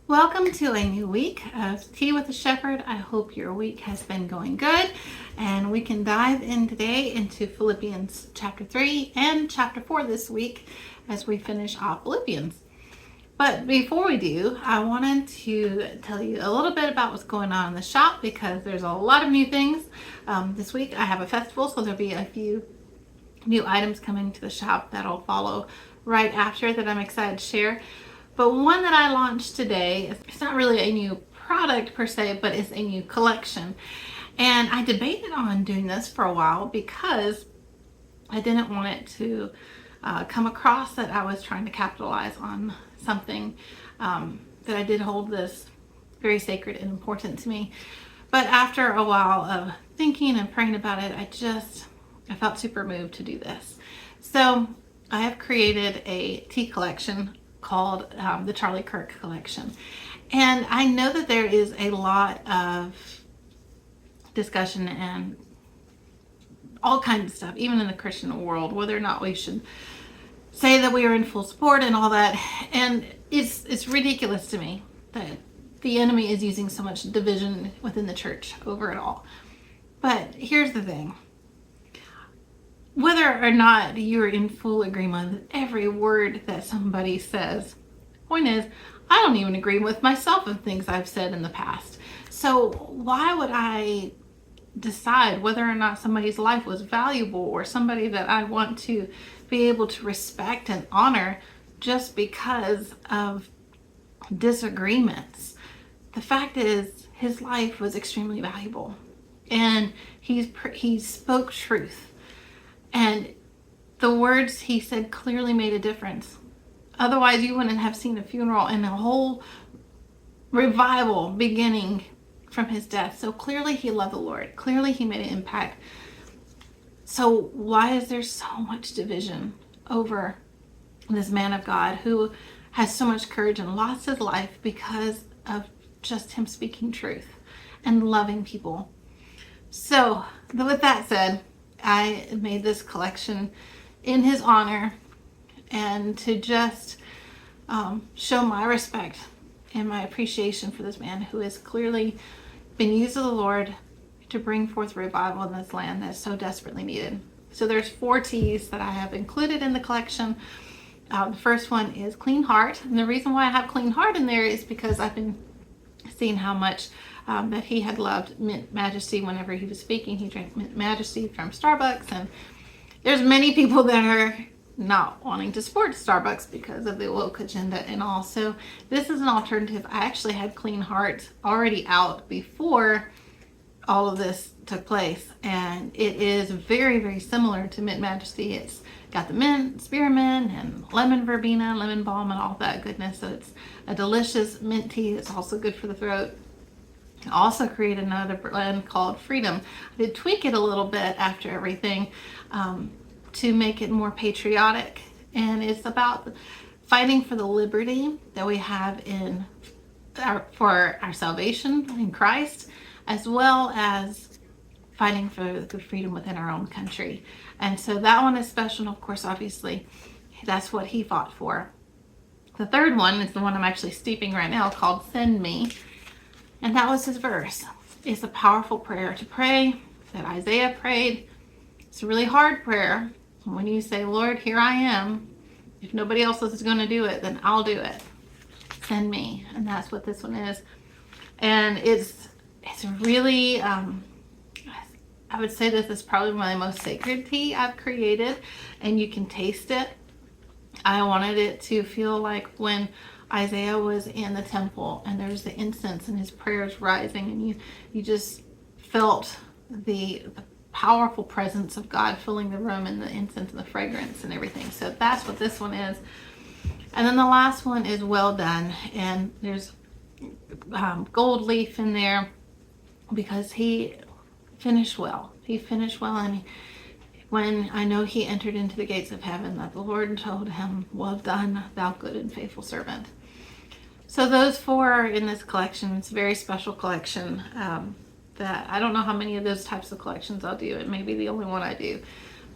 Welcome to a new week of Tea with the Shepherd. I hope your week has been going good, and we can dive in today into Philippians chapter 3 and chapter 4 this week as we finish off Philippians. But before we do, I wanted to tell you a little bit about what's going on in the shop because there's a lot of new things. This week I have a festival, so there'll be a few new items coming to the shop that'll follow right after that I'm excited to share. But one that I launched today, it's not really a new product per se, but it's a new collection. And I debated on doing this for a while because I didn't want it to come across that I was trying to capitalize on something that I did hold this very sacred and important to me. But after a while of thinking and praying about it, I felt super moved to do this. So I have created a tea collection called the Charlie Kirk collection. And I know that there is a lot of discussion and all kinds of stuff, even in the Christian world, whether or not we should say that we are in full support and all that. And it's ridiculous to me that the enemy is using so much division within the church over it all. But here's the thing. Whether or not you're in full agreement with every word that somebody says, the point is, I don't even agree with myself of things I've said in the past. So why would I decide whether or not somebody's life was valuable or somebody that I want to be able to respect and honor just because of disagreements? The fact is, his life was extremely valuable, and he spoke truth. And the words he said clearly made a difference. Otherwise, you wouldn't have seen a funeral and a whole revival beginning from his death. So clearly he loved the Lord. Clearly he made an impact. So why is there so much division over this man of God who has so much courage and lost his life because of just him speaking truth and loving people? So with that said, I made this collection in his honor and to just show my respect and my appreciation for this man who has clearly been used of the Lord to bring forth revival in this land that's so desperately needed. So there's 4 teas that I have included in the collection. The first one is Clean Heart. And the reason why I have Clean Heart in there is because I've been seeing how much that he had loved Mint Majesty whenever he was speaking. He drank Mint Majesty from Starbucks, and there's many people that are not wanting to support Starbucks because of the woke agenda and all. So this is an alternative. I actually had Clean Heart already out before all of this took place, and it is very, very similar to Mint Majesty. It's got the mint, spearmint, and lemon verbena, lemon balm, and all that goodness. So it's a delicious mint tea. It's also good for the throat. I also created another blend called Freedom. I did tweak it a little bit after everything to make it more patriotic. And it's about fighting for the liberty that we have for our salvation in Christ, as well as fighting for the freedom within our own country. And so that one is special. And of course, obviously, that's what he fought for. The third one is the one I'm actually steeping right now, called Send Me. And that was his verse. It's a powerful prayer to pray that Isaiah prayed. It's a really hard prayer. When you say, Lord, here I am. If nobody else is going to do it, then I'll do it. Send me. And that's what this one is. And it's really, I would say this is probably my most sacred tea I've created. And you can taste it. I wanted it to feel like when Isaiah was in the temple and there's the incense and his prayers rising, and you just felt the powerful presence of God filling the room, and the incense and the fragrance and everything. So that's what this one is. And then the last one is Well Done, and there's gold leaf in there because he finished well. He finished well, and when I know he entered into the gates of heaven, that the Lord told him, well done, thou good and faithful servant. So those 4 are in this collection. It's a very special collection that I don't know how many of those types of collections I'll do. It may be the only one I do.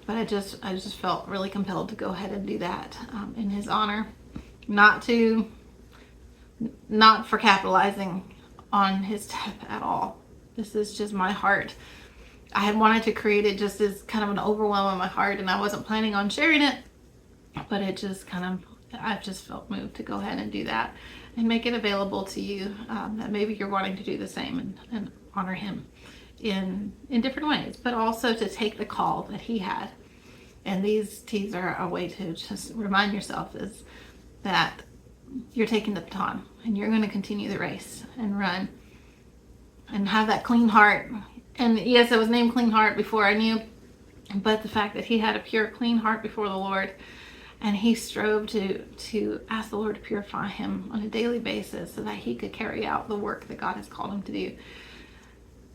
But I just felt really compelled to go ahead and do that in his honor. Not to not for capitalizing on his death at all. This is just my heart. I had wanted to create it just as kind of an overwhelm in my heart, and I wasn't planning on sharing it, but it just kind of, I've just felt moved to go ahead and do that and make it available to you, that maybe you're wanting to do the same and honor him in different ways, but also to take the call that he had. And these teas are a way to just remind yourself is that you're taking the baton and you're going to continue the race and run and have that clean heart. And yes, it was named Clean Heart before I knew, but the fact that he had a pure, clean heart before the Lord, and he strove to ask the Lord to purify him on a daily basis so that he could carry out the work that God has called him to do.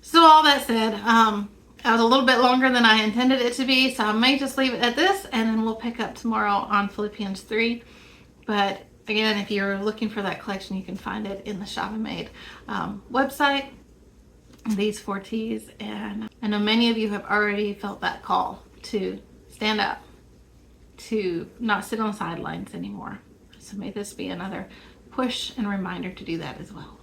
So all that said, I was a little bit longer than I intended it to be, so I may just leave it at this, and then we'll pick up tomorrow on Philippians 3. But again, if you're looking for that collection, you can find it in the Shop and Made website, these 4 teas. And I know many of you have already felt that call to stand up, to not sit on the sidelines anymore. So may this be another push and reminder to do that as well.